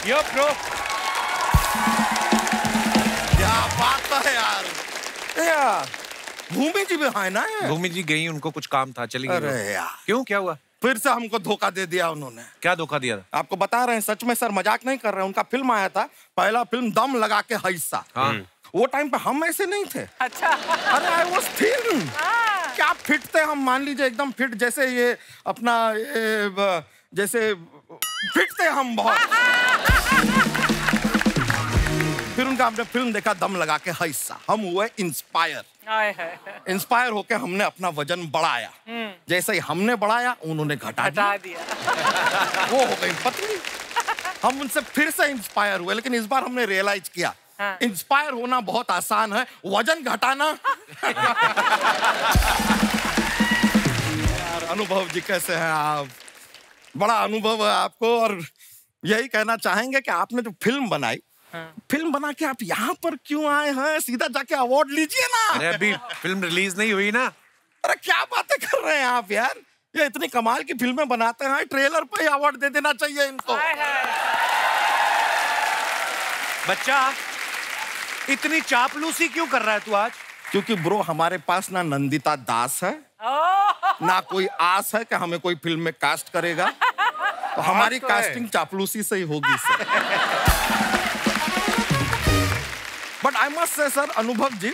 यो bro. क्या बात है यार। यार भूमि जी भी है ना? भूमि जी गई, उनको कुछ काम था, चली गई। अरे यार, क्यों, क्या हुआ? फिर से हमको धोखा दे दिया उन्होंने। क्या धोखा दिया था? आपको बता रहे हैं, सच में सर, मजाक नहीं कर रहे हैं। उनका फिल्म आया था, पहला फिल्म दम लगा के हिस्सा। हाँ। वो टाइम पे हम ऐसे नहीं थे। अच्छा। अरे आई वाज थिन। क्या फिट थे हम, मान लीजिए एकदम फिट, जैसे ये अपना जैसे फिट थे हम बहुत। फिर उनका हमने फिल्म देखा दम लगा के हिस्सा, हम हुए इंस्पायर। इंस्पायर होके हमने अपना वजन बढ़ाया। जैसे ही हमने बढ़ाया उन्होंने घटा दिया। वो हो गई पतली। हम उनसे फिर से इंस्पायर हुए, लेकिन इस बार हमने रियलाइज किया इंस्पायर होना बहुत आसान है, वजन घटाना। यार अनुभव जी, कैसे हैं आप? बड़ा अनुभव है आपको, और यही कहना चाहेंगे कि आपने जो फिल्म बनाई, फिल्म बना के आप यहाँ पर क्यों आए हैं? सीधा जाके अवार्ड लीजिए ना। अरे अभी फिल्म रिलीज नहीं हुई ना। अरे क्या बातें कर रहे हैं आप यार, ये इतनी कमाल की फिल्में बनाते हैं, ट्रेलर पे ही अवार्ड दे देना चाहिए इनको। बच्चा इतनी चापलूसी क्यों कर रहा है तू आज? क्योंकि ब्रो हमारे पास ना नंदिता दास है, ना कोई आस है कि हमें कोई फिल्म में कास्ट करेगा, तो हमारी कास्टिंग चापलूसी से ही होगी sir. But I must say sir, अनुभव जी,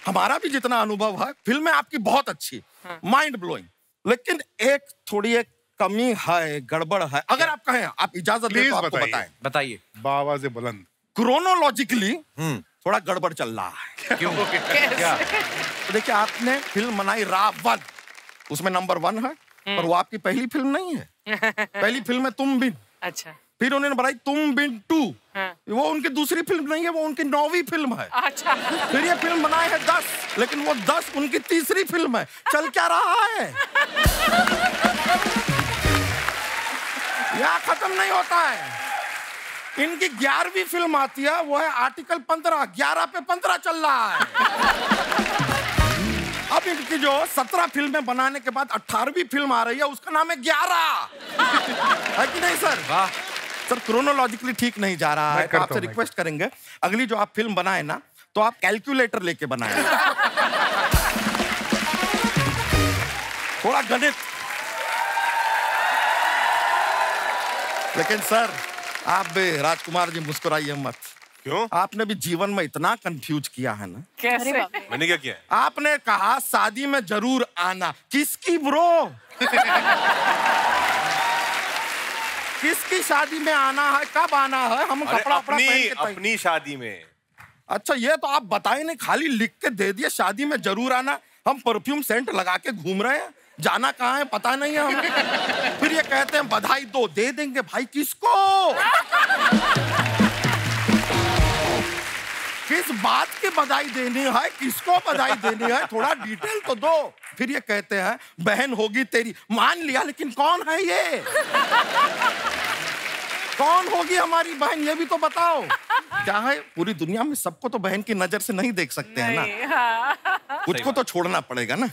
हमारा भी जितना अनुभव है, फिल्में आपकी बहुत अच्छी, माइंड ब्लोइंग, लेकिन एक थोड़ी एक कमी है, गड़बड़ है। अगर आप कहें, आप इजाजत दें तो आपको बताएं। बताइए। बाबा से बुलंद। क्रोनोलॉजिकली थोड़ा गड़बड़ चल रहा है। क्यों? क्या? तो देखिए, आपने फिल्म बनाई रावण, उसमें नंबर 1 है, पर वो आपकी पहली फिल्म नहीं है। पहली फिल्म है तुम बिन। अच्छा। फिर उन्होंने बनाई तुम बिन 2, वो उनकी दूसरी फिल्म नहीं है, वो उनकी 9वीं फिल्म है। अच्छा। फिर ये फिल्म बनाई है 10, लेकिन वो 10 उनकी तीसरी फिल्म है। चल क्या रहा है? यहाँ खत्म नहीं होता है। इनकी 11वीं फिल्म आती है, वो है आर्टिकल 15, 11 पे 15 चल रहा है। अब इनकी जो 17 फिल्में बनाने के बाद 18वीं फिल्म आ रही है, उसका नाम है 11। है कि नहीं सर? वाह सर, क्रोनोलॉजिकली ठीक नहीं जा रहा है, तो आपसे रिक्वेस्ट करेंगे, अगली जो आप फिल्म बनाए ना, तो आप कैलकुलेटर लेके बनाए। थोड़ा गणित। लेकिन सर, आप भी राजकुमार जी मुस्कुराइए मत। क्यों? आपने भी जीवन में इतना कंफ्यूज किया है ना। कैसे? मैंने क्या किया? आपने कहा शादी में जरूर आना। किसकी ब्रो? किसकी शादी में आना है? कब आना है? हम कपड़ा पहन के अपनी शादी में। अच्छा, ये तो आप बताए नहीं, खाली लिख के दे दिए शादी में जरूर आना। हम परफ्यूम सेंट लगा के घूम रहे हैं, जाना कहाँ है पता नहीं है हमें। फिर ये कहते हैं बधाई दो, दे देंगे भाई। किसको? किस बात की बधाई देनी है? किसको बधाई देनी है? थोड़ा डिटेल तो दो। फिर ये कहते हैं बहन होगी तेरी। मान लिया, लेकिन कौन है ये? कौन होगी हमारी बहन, ये भी तो बताओ। क्या है, पूरी दुनिया में सबको तो बहन की नजर से नहीं देख सकते हैं ना। हाँ। कुछ को तो छोड़ना पड़ेगा ना।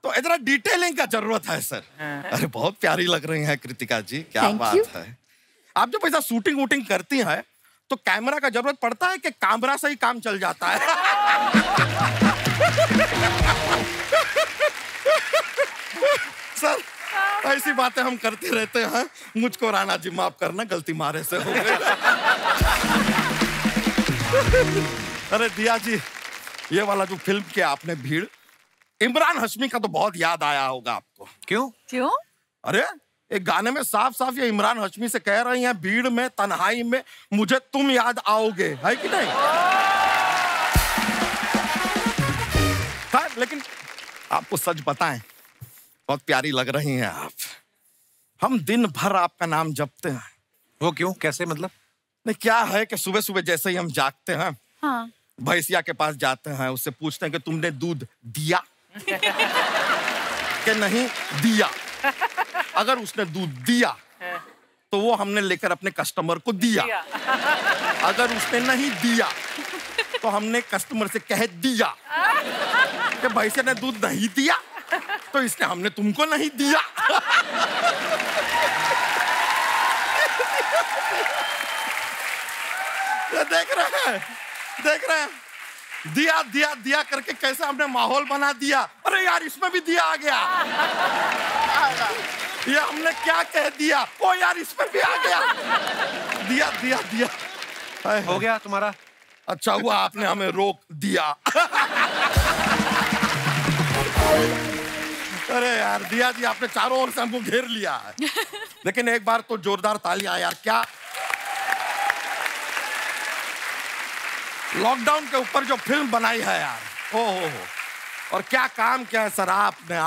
तो इतना डिटेलिंग का जरूरत है सर। अरे बहुत प्यारी लग रही हैं कृतिका जी, क्या बात है। आप जब ऐसा शूटिंग वूटिंग करती हैं, तो कैमरा का जरूरत पड़ता है कि कैमरा से ही काम चल जाता है? सर, ऐसी बातें हम करते रहते हैं। मुझको राणा जी माफ करना, गलती मारे से हो गई। अरे दिया जी, ये वाला जो फिल्म के आपने भीड़, इमरान हाशमी का तो बहुत याद आया होगा आपको। क्यों? क्यों? अरे एक गाने में साफ साफ ये इमरान हाशमी से कह रही हैं, भीड़ में तन्हाई में मुझे तुम याद आओगे, है कि नहीं? हाँ, लेकिन आपको सच बताएं, बहुत प्यारी लग रही हैं आप। हम दिन भर आपका नाम जपते हैं। वो क्यों, कैसे, मतलब? नहीं, क्या है कि सुबह सुबह जैसे ही हम जागते हैं, हाँ। भैंसिया के पास जाते हैं, उससे पूछते हैं कि तुमने दूध दिया कि नहीं दिया। अगर उसने दूध दिया तो वो हमने लेकर अपने कस्टमर को दिया। अगर उसने नहीं दिया तो हमने कस्टमर से कह दिया कि भैंसिया ने दूध नहीं दिया, तो इसने हमने तुमको नहीं दिया। देख रहे हैं, देख रहे हैं, दिया दिया दिया करके कैसे हमने माहौल बना दिया। अरे यार इसमें भी दिया आ गया। ये हमने क्या कह दिया? ओ यार इसमें भी आ गया। दिया दिया दिया हो गया तुम्हारा? अच्छा हुआ आपने हमें रोक दिया। अरे यार दिया जी, आपने चारों ओर से हमको घेर लिया है। लेकिन एक बार तो जोरदार तालियां यार। क्या लॉकडाउन के ऊपर जो फिल्म बनाई है यार, हो। और क्या काम किया है सर आपने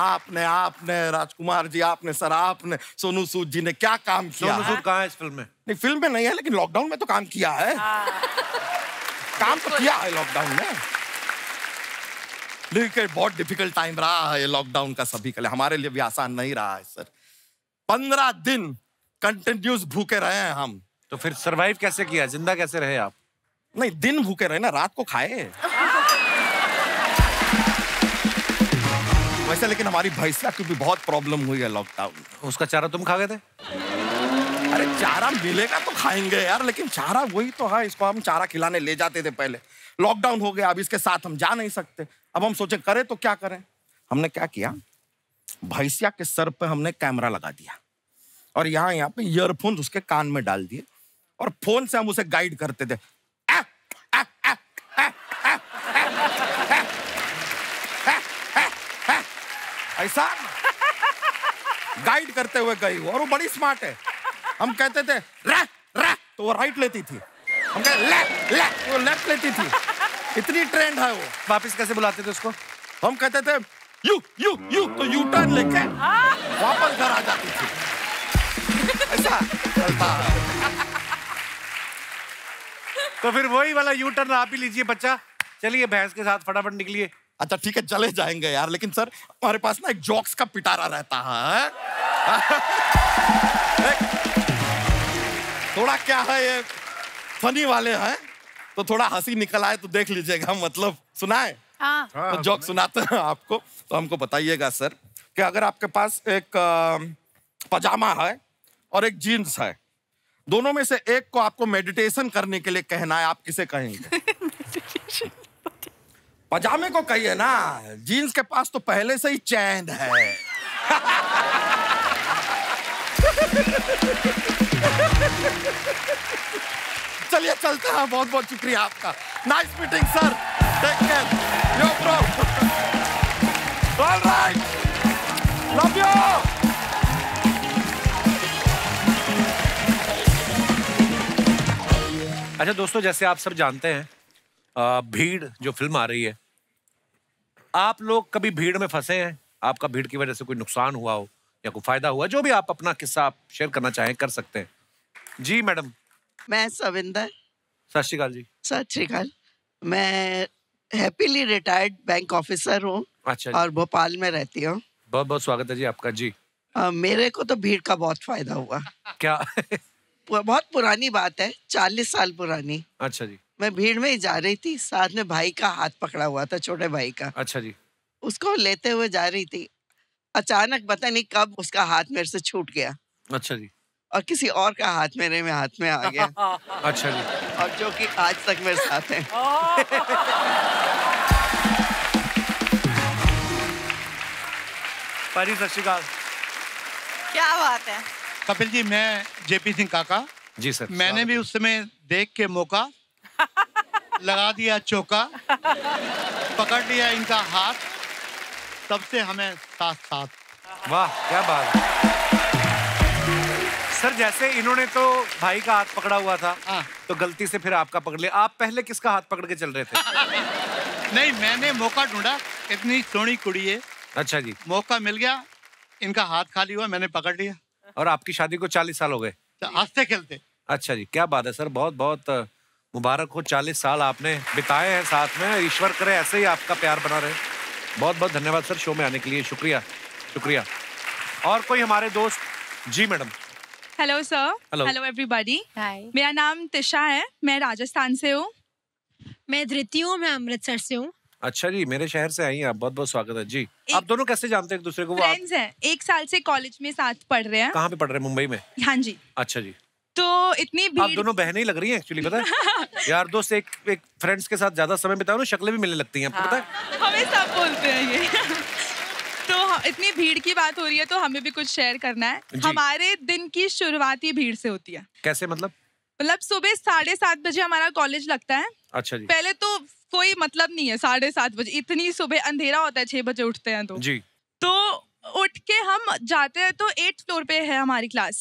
राजकुमार जी, आपने सर, आपने सोनू सूद जी ने क्या काम किया। सोनू सूद कहाँ है इस फिल्म में? नहीं फिल्म में नहीं है, लेकिन लॉकडाउन में तो काम किया है। काम तो किया है लॉकडाउन में। लेकिन बहुत डिफिकल्ट टाइम रहा है ये लॉकडाउन का सभी के लिए, हमारे लिए भी आसान नहीं रहा है सर। 15 दिन कंटिन्यूस भूखे रहे हैं हम। तो फिर सरवाइव कैसे किया, जिंदा कैसे रहे आप? नहीं दिन भूखे रहे ना, रात को खाए वैसे। लेकिन हमारी भैंसिया की भी बहुत प्रॉब्लम हुई है लॉकडाउन में। उसका चारा तुम खा गए थे? अरे चारा मिलेगा तो खाएंगे यार, लेकिन चारा वही तो है, इसको हम चारा खिलाने ले जाते थे पहले। लॉकडाउन हो गया, अब इसके साथ हम जा नहीं सकते। अब हम सोचे करें तो क्या करें। हमने क्या किया, भैंसिया के सर पे हमने कैमरा लगा दिया और यहाँ पे ईयरफोन उसके कान में डाल दिए और फोन से हम उसे गाइड करते थे। ऐसा गाइड करते हुए गई और वो बड़ी स्मार्ट है। हम कहते थे रैक रैक तो वो राइट लेती थी, हम कहते लेफ्ट लेफ्ट तो वो लेफ्ट लेती थी। इतनी ट्रेंड है वो। वापस कैसे बुलाते थे उसको? हम कहते थे यू यू यू तो यू टर्न लेके वापस घर आ जाती थी। ऐसा चलता है। तो फिर वही वाला यू टर्न आप ही लीजिए बच्चा, चलिए भैंस के साथ फटाफट निकलिए। अच्छा ठीक है चले जाएंगे यार, लेकिन सर हमारे पास ना एक जोक्स का पिटारा रहता है। थोड़ा क्या है ये फनी वाले हैं तो थोड़ा हंसी निकल आए तो देख लीजिएगा, मतलब सुनाए। हाँ। तो जोक सुनाते हैं आपको, तो हमको बताइएगा सर कि अगर आपके पास एक पजामा है और एक जीन्स है, दोनों में से एक को आपको मेडिटेशन करने के लिए कहना है, आप किसे कहेंगे? पजामे को कहिए ना, जीन्स के पास तो पहले से ही चैन है। चलिए चलते हैं, बहुत बहुत शुक्रिया आपका। Nice meeting sir, take care, yo bro, alright, love you. अच्छा दोस्तों, जैसे आप सब जानते हैं भीड़ जो फिल्म आ रही है, आप लोग कभी भीड़ में फंसे हैं? आपका भीड़ की वजह से कोई नुकसान हुआ हो या कोई फायदा हुआ, जो भी आप अपना किस्सा आप शेयर करना चाहें कर सकते हैं। जी मैडम। मैं सविंदर। सत श्री अकाल जी। सत श्री अकाल। मैं हैप्पीली रिटायर्ड बैंक ऑफिसर हूँ। अच्छा जी। और भोपाल में रहती हूँ। बहुत बहुत स्वागत है जी आपका। जी मेरे को तो भीड़ का बहुत फायदा हुआ। क्या? बहुत पुरानी बात है, 40 साल पुरानी। अच्छा जी। मैं भीड़ में ही जा रही थी, साथ में भाई का हाथ पकड़ा हुआ था, छोटे भाई का। अच्छा जी। उसको लेते हुए जा रही थी, अचानक पता नहीं कब उसका हाथ मेरे से छूट गया। अच्छा जी। और किसी और का हाथ मेरे में हाथ में आ गया। अच्छा जी। और जो कि आज तक मेरे साथ है। पारी सत श्री अकाल। क्या बात है। कपिल जी, मैं जेपी सिंह काका। जी सर। मैंने भी उस समय देख के मौका लगा दिया चौका, पकड़ लिया इनका हाथ, तब से हमें साथ साथ। वाह क्या बात है सर। जैसे इन्होंने तो भाई का हाथ पकड़ा हुआ था, तो गलती से फिर आपका पकड़ लिया। आप पहले किसका हाथ पकड़ के चल रहे थे? नहीं, मैंने मौका ढूंढा, इतनी सोहनी कुड़ी है। अच्छा जी। मौका मिल गया, इनका हाथ खाली हुआ, मैंने पकड़ लिया। और आपकी शादी को 40 साल हो गए? तो हंसते खेलते। अच्छा जी, क्या बात है सर, बहुत बहुत मुबारक हो। 40 साल आपने बिताए हैं साथ में, ईश्वर करे ऐसे ही आपका प्यार बना रहे। बहुत बहुत धन्यवाद सर शो में आने के लिए, शुक्रिया शुक्रिया। और कोई हमारे दोस्त? जी madam. Hello sir. Hello. Hello everybody. Hi. मेरा नाम तिशा है, मैं राजस्थान से हूँ। मैं धृति हूँ, मैं अमृतसर से हूँ। अच्छा जी, मेरे शहर से आई हैं आप, बहुत बहुत स्वागत है जी। आप दोनों कैसे जानते हैं एक दूसरे को? फ्रेंड्स हैं, 1 साल से कॉलेज में साथ पढ़ रहे हैं। कहाँ पे पढ़ रहे हैं? मुंबई में? हाँ जी। अच्छा जी। तो इतनी आप भीड़, दोनों बहनें ही लग रही हैं एक्चुअली, पता है? यार दोस्त एक फ्रेंड्स के साथ ज्यादा समय बिताओ ना, शक्लें भी मिलने लगती हैं, आपको पता है? हमें सब बोलते हैं ये। तो इतनी भीड़ की बात हो रही है तो हमें भी कुछ शेयर करना है। हमारे दिन की शुरुआत ही भीड़ से होती है। कैसे मतलब? मतलब सुबह 7:30 बजे हमारा कॉलेज लगता है। अच्छा जी। पहले तो कोई मतलब नहीं है 7:30 बजे, इतनी सुबह अंधेरा होता है, 6 बजे उठते हैं जी। तो उठ के हम जाते हैं तो 8th फ्लोर पे है हमारी क्लास,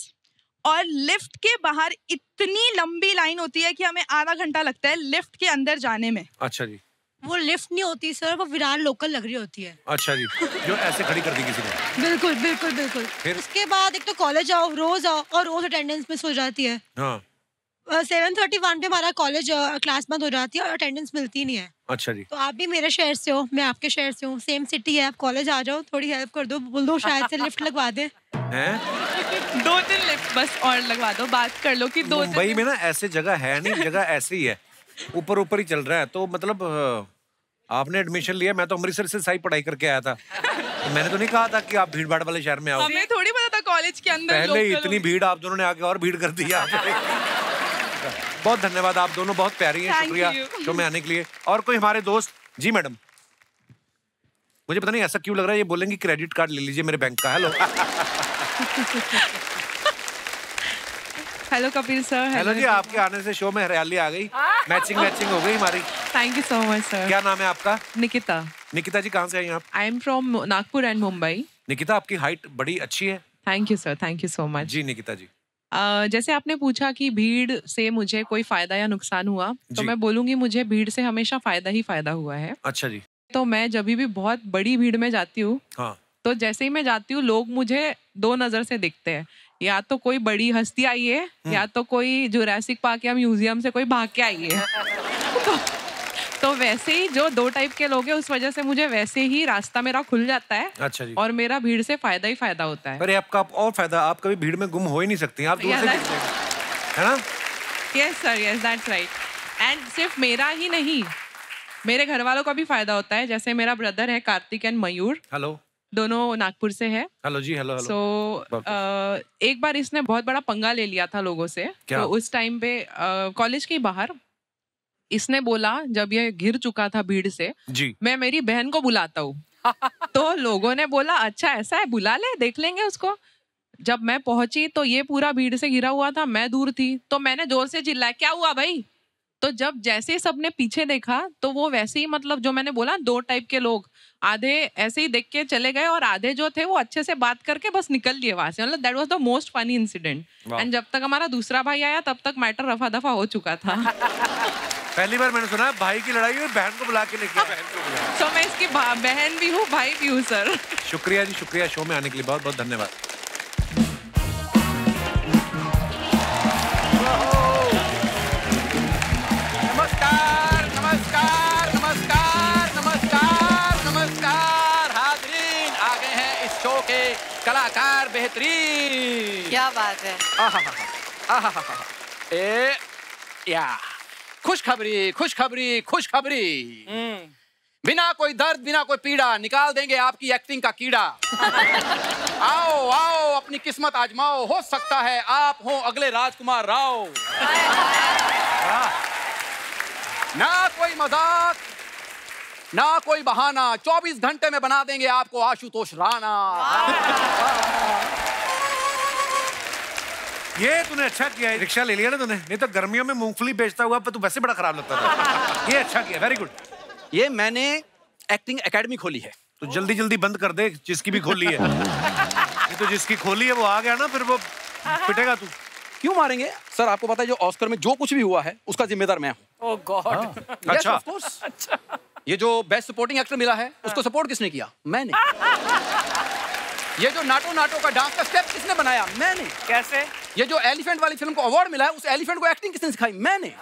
और लिफ्ट के बाहर इतनी लंबी लाइन होती है कि हमें आधा घंटा लगता है लिफ्ट के अंदर जाने में। अच्छा जी। वो लिफ्ट नहीं होती सर, वो विरार लोकल लग रही होती है। अच्छा जी, जो ऐसे खड़ी कर दी किसी ने। बिल्कुल बिल्कुल बिल्कुल। फिर? उसके बाद एक तो कॉलेज आओ और रोज अटेंडेंस मिस हो जाती है। हाँ। 7:31 पे हमारा कॉलेज क्लास बंद हो जाती है और अटेंडेंस मिलती नहीं है। अच्छा जी। तो आप भी मेरे शहर से हो, मैं आपके शहर से हूँ, सेम सिटी है, आप कॉलेज आ जाओ, थोड़ी हेल्प कर दो, बोल दो शायद से लिफ्ट लगवा दे। हैं? 2-3 लिफ्ट बस और लगवा दो, बात कर लो कि 2-3। मुंबई में ना ऐसे जगह है नहीं, जगह ऐसे ही है, ऊपर ऊपर ही चल रहा है। तो मतलब आपने एडमिशन लिया, मैं तो अमृतसर से सही पढ़ाई करके आया था, तो मैंने तो नहीं कहा था कि आप भीड़ भाड़ वाले शहर में आओ। हमें थोड़ी पता था कॉलेज के अंदर पहले ही इतनी भीड़, आप दोनों ने आके और भीड़ कर दी। बहुत धन्यवाद, आप दोनों बहुत प्यारी हैं, शुक्रिया शो में आने के लिए। और कोई हमारे दोस्त? जी मैडम। मुझे पता नहीं ऐसा क्यों लग रहा है, ये बोलेंगे क्रेडिट कार्ड ले लीजिए मेरे बैंक का। Hello. Hello Kapil sir. Hello ji, आपके आने से शो में हरियाली आ गई, मैचिंग हो गई हमारी। Thank you so much sir. क्या नाम है आपका? निकिता। निकिता जी, कहाँ से आई आप? I am from Nagpur and Mumbai. Nikita, आपकी हाइट बड़ी अच्छी है। Thank you sir, thank you so much. जी निकिता जी। जैसे आपने पूछा कि भीड़ से मुझे कोई फायदा या नुकसान हुआ, तो मैं बोलूंगी मुझे भीड़ से हमेशा फायदा ही फायदा हुआ है। अच्छा जी। तो मैं जब भी बहुत बड़ी भीड़ में जाती हूँ, हाँ। तो जैसे ही मैं जाती हूँ लोग मुझे 2 नजर से दिखते हैं, या तो कोई बड़ी हस्ती आई है या तो कोई जुरासिक पार्क या म्यूजियम से कोई भाग के आई है। तो वैसे ही जो 2 टाइप के लोग हैं, उस वजह से मुझे वैसे ही रास्ता मेरा खुल जाता है। अच्छा जी। और मेरा भीड़ से फायदा ही फायदा होता है। अरे आपका और फायदा, आप कभी भीड़ में गुम हो ही नहीं सकती, आप दूर से दिखते हैं, है ना? Yes sir, yes that's right. And सिर्फ मेरा ही नहीं, मेरे घर वालों का भी फायदा होता है। जैसे मेरा ब्रदर है कार्तिक एंड मयूर, हेलो, दोनों नागपुर से है। हेलो जी। हेलो। सो एक बार इसने बहुत बड़ा पंगा ले लिया था लोगों से। क्या? तो उस टाइम पे कॉलेज के बाहर इसने बोला, जब ये घिर चुका था भीड़ से, जी, मैं मेरी बहन को बुलाता हूँ। तो लोगों ने बोला अच्छा ऐसा है, बुला ले, देख लेंगे उसको। जब मैं पहुंची तो ये पूरा भीड़ से घिरा हुआ था, मैं दूर थी, तो मैंने जोर से चिल्लाया क्या हुआ भाई। तो जब जैसे सबने पीछे देखा तो वो वैसे ही, मतलब जो मैंने बोला 2 टाइप के लोग, आधे ऐसे ही देख के चले गए और आधे जो थे वो अच्छे से बात करके बस निकल लिए वहां से। मतलब that was the most funny incident. And जब तक हमारा दूसरा भाई आया तब तक मैटर रफा दफा हो चुका था। पहली बार मैंने सुना भाई की लड़ाई हुई, बहन को बुला के लेके आया। तो मैं इसकी बहन भी हूँ, भाई भी हूँ सर। शुक्रिया जी, शुक्रिया शो में आने के लिए, बहुत बहुत धन्यवाद। नमस्कार नमस्कार नमस्कार नमस्कार नमस्कार हाज़रीन, आ गए हैं इस शो के कलाकार बेहतरीन। क्या बात है। खुशखबरी खुशखबरी खुशखबरी। बिना कोई दर्द बिना कोई पीड़ा निकाल देंगे आपकी एक्टिंग का कीड़ा। आओ आओ अपनी किस्मत आजमाओ, हो सकता है आप हो अगले राजकुमार राव। ना कोई मजाक ना कोई बहाना, 24 घंटे में बना देंगे आपको आशुतोष राणा। ये तूने अच्छा किया है, रिक्शा ले लिया ना तूने, नहीं तो गर्मियों में मूंगफली बेचता हुआ पर तू वैसे बड़ा खराब लगता था। ये अच्छा किया, वेरी गुड। ये मैंने एक्टिंग एकेडमी खोली है। तो जल्दी जल्दी बंद कर दे जिसकी भी खोली है। नहीं तो जिसकी खोली है वो आ गया ना, फिर वो पिटेगा तू। क्यों मारेंगे सर? आपको पता है जो ऑस्कर में जो कुछ भी हुआ है उसका जिम्मेदार मैं हूँ। ओह गॉड। अच्छा। Of course. ये जो बेस्ट सपोर्टिंग एक्टर मिला है उसको सपोर्ट किसने किया? मैंने। ये जो नाटो नाटो का डांस का स्टेप किसने बनाया? मैंने। कैसे? ये जो एलिफेंट वाली फिल्म को अवार्ड मिला है उस एलिफेंट को एक्टिंग किसने सिखाई? मैंने।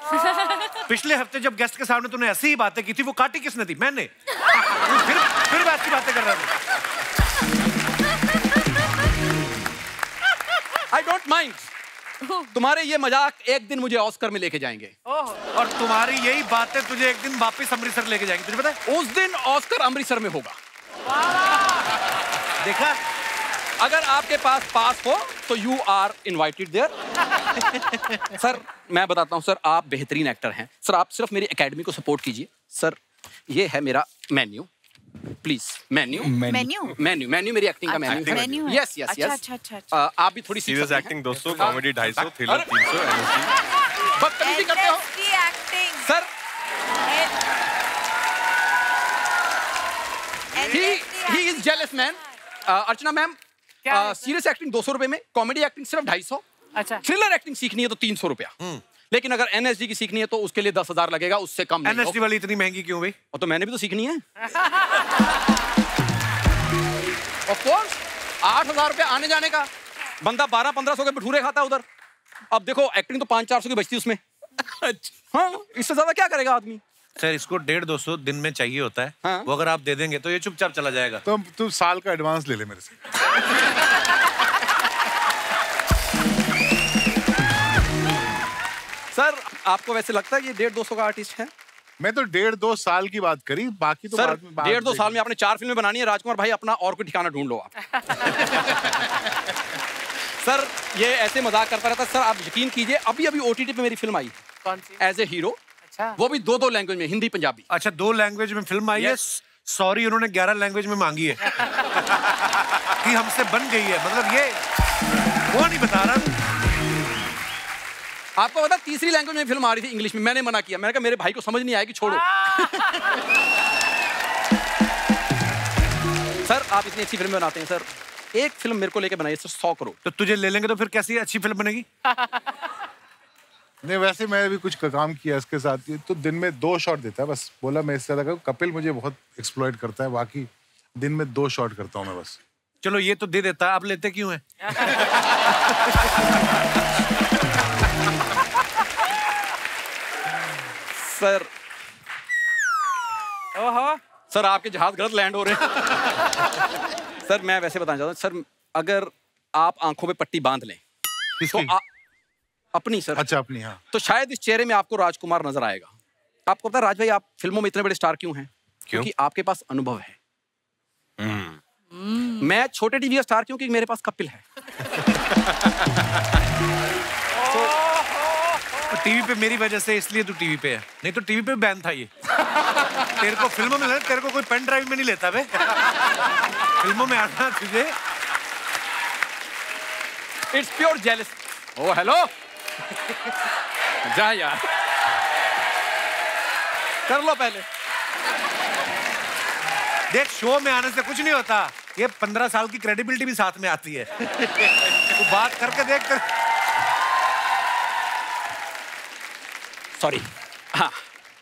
पिछले हफ्ते जब गेस्ट के सामने तूने ऐसी ही बातें की थी, वो काटी किसने थी? मैंने। फिर वैसी बातें कर रहा था। I don't mind. तुम्हारे ये मजाक एक दिन मुझे ऑस्कर में लेके जाएंगे। और तुम्हारी यही बातें तुझे एक दिन वापस अमृतसर लेके जाएंगे, तुझे पता है? उस दिन ऑस्कर अमृतसर में होगा। देखा, अगर आपके पास हो तो you are invited there. Sir मैं बताता हूँ सर, आप बेहतरीन एक्टर हैं सर, आप सिर्फ मेरी एकेडमी को सपोर्ट कीजिए सर। ये है मेरा मेन्यू, प्लीज मेन्यू मेरी एक्टिंग का मेन्यू है। Yes yes yes. अच्छा। आप भी थोड़ी सीरियस एक्टिंग 200, कॉमेडी 250, थ्रिलर 300, बदतमीजी करते हो acting sir. he is jealous man। Archana ma'am, serious acting 200 रुपए में, कॉमेडी एक्टिंग सिर्फ 250। अच्छा। थ्रिलर एक्टिंग सीखनी है तो 300 रुपया, लेकिन अगर एनएसडी की सीखनी है तो उसके लिए 10,000 लगेगा, उससे कम नहीं। एनएसडी वाली इतनी महंगी क्यों भाई? और तो मैंने भी तो सीखनी है। ऑफ कोर्स 8,000 रुपया आने जाने का, बंदा 1200-1500 के भटूरे खाता है उधर। अब देखो एक्टिंग तो 500-400 की बचती उसमें। हाँ, इससे ज्यादा क्या करेगा आदमी? सर इसको 150-200 दिन में चाहिए होता है। हाँ? वो अगर आप दे देंगे तो ये चुपचाप चला जाएगा। तो तू साल का एडवांस ले ले मेरे से। सर आपको वैसे लगता है ये 150-200 का आर्टिस्ट है? मैं तो 1.5-2 साल की बात करी, बाकी तो सर बाद में 1.5-2 साल में आपने 4 फिल्में बनानी है राजकुमार भाई, अपना और कोई ठिकाना ढूंढ लो आप। सर ये ऐसे मजाक करता रहता है सर, आप यकीन कीजिए अभी अभी ओटीटी पे मेरी फिल्म आई। कौन सी? As a hero. अच्छा। वो भी 2 लैंग्वेज में, हिंदी पंजाबी। अच्छा 2 लैंग्वेज में फिल्म आई है। सॉरी उन्होंने 11 लैंग्वेज में मांगी है कि हमसे बन गई है, मतलब ये वो नहीं बता रहा। आपको पता 3री लैंग्वेज में फिल्म आ रही थी इंग्लिश में, मैंने मना किया, मैंने कहा मेरे भाई को समझ नहीं आएगी, छोड़ो। सर आप इतनी अच्छी फिल्म बनाते हैं सर, एक फिल्म मेरे को लेके बनाइए सर 100 करोड़। तो तुझे ले लेंगे तो फिर कैसी अच्छी फिल्म बनेगी? नहीं वैसे मैं भी कुछ काम किया इसके साथ, तो दिन में 2 शॉट देता है बस। बोला मैं इससे ज्यादा, कपिल मुझे बहुत एक्सप्लॉइट करता है, बाकी दिन में 2 शॉट करता हूँ मैं बस। चलो ये तो दे देता है, आप लेते क्यों हैं? सर ओहो सर आपके जहाज गलत लैंड हो रहे हैं। सर मैं वैसे बताना चाहता हूँ सर, अगर आप आंखों पे पट्टी बांध लें तो अपनी सर। अच्छा अपनी, हाँ। तो शायद इस चेहरे में आपको राजकुमार नजर आएगा। आपको पता है राज भाई आप फिल्मों में इतने बड़े स्टार क्यों हैं? क्योंकि आपके पास अनुभव है। मैं छोटे टीवी का स्टार क्योंकि मेरे पास कपिल है। टीवी पे मेरी वजह से इसलिए तू टीवी पे है, नहीं तो टीवी पे बैन था ये। तेरे को फिल्मों में तेरे को कोई पेन ड्राइव में नहीं लेता बे। फिल्मों में आना तुझे। It's pure jealous. Oh hello जा यार, कर लो पहले। देख शो में आने से कुछ नहीं होता, ये 15 साल की क्रेडिबिलिटी भी साथ में आती है। तू बात करके देख कर। सॉरी। हाँ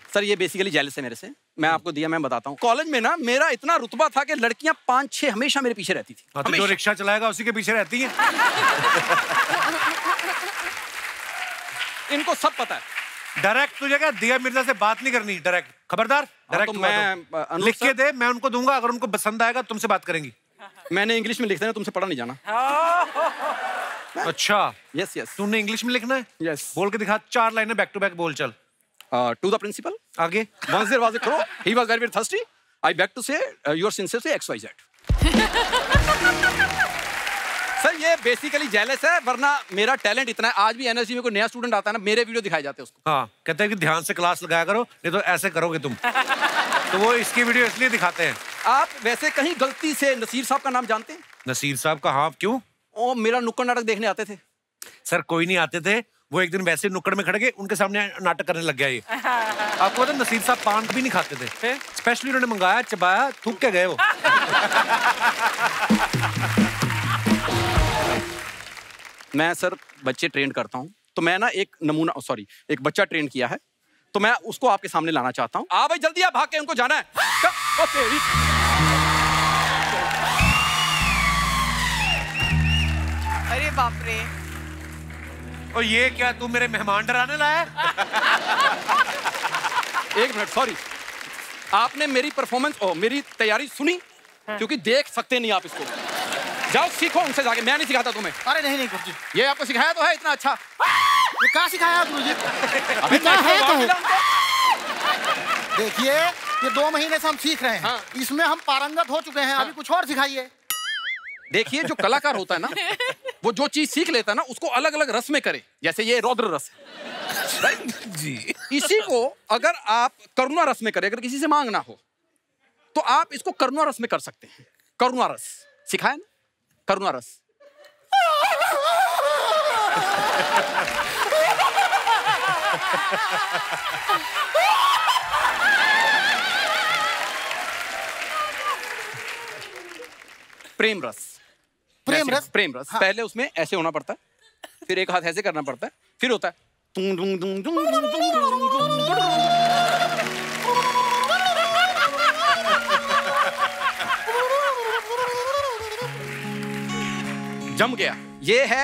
सर ये बेसिकली जेलस है मेरे से। मैं आपको दिया, मैं बताता हूँ। कॉलेज में ना मेरा इतना रुतबा था कि लड़कियां 5-6 हमेशा मेरे पीछे रहती थी। तो जो रिक्शा चलाएगा उसी के पीछे रहती है। इनको सब पता है। डायरेक्ट तुझे क्या दिया मिर्जा से बात नहीं करनी, डायरेक्ट खबरदार। डायरेक्ट तो मैं लिख के दे, मैं उनको दूंगा, अगर उनको पसंद आएगा तुमसे बात करेंगी। मैंने इंग्लिश में लिखना है, तुमसे पढ़ा नहीं जाना। अच्छा यस यस। तूने इंग्लिश में लिखना है? यस। बोल के दिखा, 4 लाइनें बैक टू बैक बोल चल। To the principal. आगे। Once there was a crow, he was very thirsty. I beg to say, your sincerely XYZ. Sir ये बेसिकली जेलस है, वरना मेरा टैलेंट इतना है। आज भी एनएसडी में कोई नया स्टूडेंट आता है ना, मेरे वीडियो दिखाए जाते हैं उसको। हाँ कहते हैं कि ध्यान से क्लास लगाया करो, नहीं तो ऐसे करोगे तुम। तो वो इसकी वीडियो इसलिए दिखाते हैं। आप वैसे कहीं गलती से नसीर साहब का नाम जानते हैं? नसीर साहब का? हाँ क्यों? ओ मेरा नुक्कड़ नाटक देखने आते थे। सर कोई नहीं आते थे, वो एक दिन वैसे नुक्कड़ में खड़े गए, उनके सामने नाटक करने लग गया ये। आपको पता नसीर साहब पान भी नहीं खाते थे, स्पेशली उन्होंने मंगाया, चबाया, थूक के गए वो। मैं सर बच्चे ट्रेन करता हूँ, तो मैं ना एक नमूना एक बच्चा ट्रेन किया है, तो मैं उसको आपके सामने लाना चाहता हूँ। आ भाई जल्दी आ, भाग के उनको जाना है। अरे बाप रे। और ये क्या तू मेरे मेहमान डराने लाया? एक मिनट, सॉरी। आपने मेरी परफॉर्मेंस मेरी तैयारी सुनी? क्योंकि देख सकते नहीं आप इसको। जाओ सीखो उनसे जाके, मैं नहीं सिखाता तुम्हें। अरे नहीं गुरुजी, ये आपको सिखाया तो है इतना अच्छा। ये क्या सिखाया गुरुजी? अभी क्या है तो तो देखिए ये 2 महीने से हम सीख रहे हैं। हाँ। इसमें हम पारंगत हो चुके हैं। अभी कुछ और सिखाइए। देखिए जो कलाकार होता है ना, वो जो चीज सीख लेता है ना, उसको अलग अलग रस में करे। जैसे ये रौद्र रस है, जी। इसी को अगर आप करुणा रस में करें, अगर किसी से मांगना हो तो आप इसको करुणा रस में कर सकते हैं। करुणा रस सिखाया ना, करुणा रस। प्रेम रस। प्रेम रस? प्रेम रस। पहले उसमें ऐसे होना पड़ता है, फिर एक हाथ ऐसे करना पड़ता है, फिर होता है तुम दुम दुम दुम दुम दुम दुम दुम। जम गया। ये है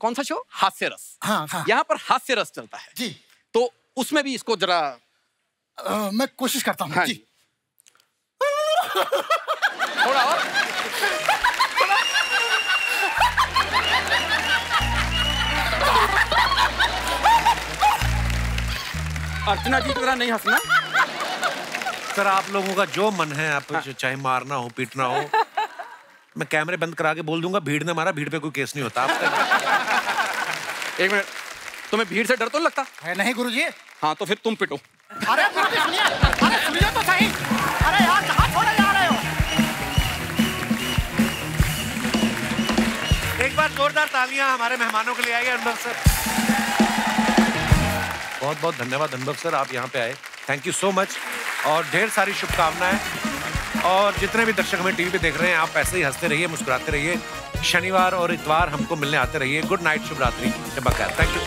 कौन सा शो? हास्य रस। हाँ, हाँ। यहाँ पर हास्य रस चलता है जी। तो उसमें भी इसको जरा मैं कोशिश करता हूँ। हाँ जी। थोड़ा और। अर्चना जी की तरह नहीं हंसना। सर आप लोगों का जो मन है, आप चाहे मारना हो पीटना हो, मैं कैमरे बंद करा के बोल दूंगा भीड़ ने मारा, भीड़ पे कोई केस नहीं होता। आप एक मिनट, तुम्हें भीड़ से डर तो नहीं लगता? नहीं गुरुजी। हाँ तो फिर तुम पिटो। अरे गुरुजी सुनिए, अरे सुनिए तो सही। अरे यार कहाँ छोड़े जा रहे हो? एक बार जोरदार तालियां हमारे मेहमानों के लिए आइए। अनुभव सर, बहुत बहुत धन्यवाद अनुभव सर, आप यहाँ पे आए। थैंक यू सो मच और ढेर सारी शुभकामनाएं। और जितने भी दर्शक हमें टीवी पे देख रहे हैं, आप ऐसे ही हंसते रहिए, मुस्कुराते रहिए। शनिवार और इतवार हमको मिलने आते रहिए। गुड नाइट, शुभ रात्रि, शब बखैर। Thank you.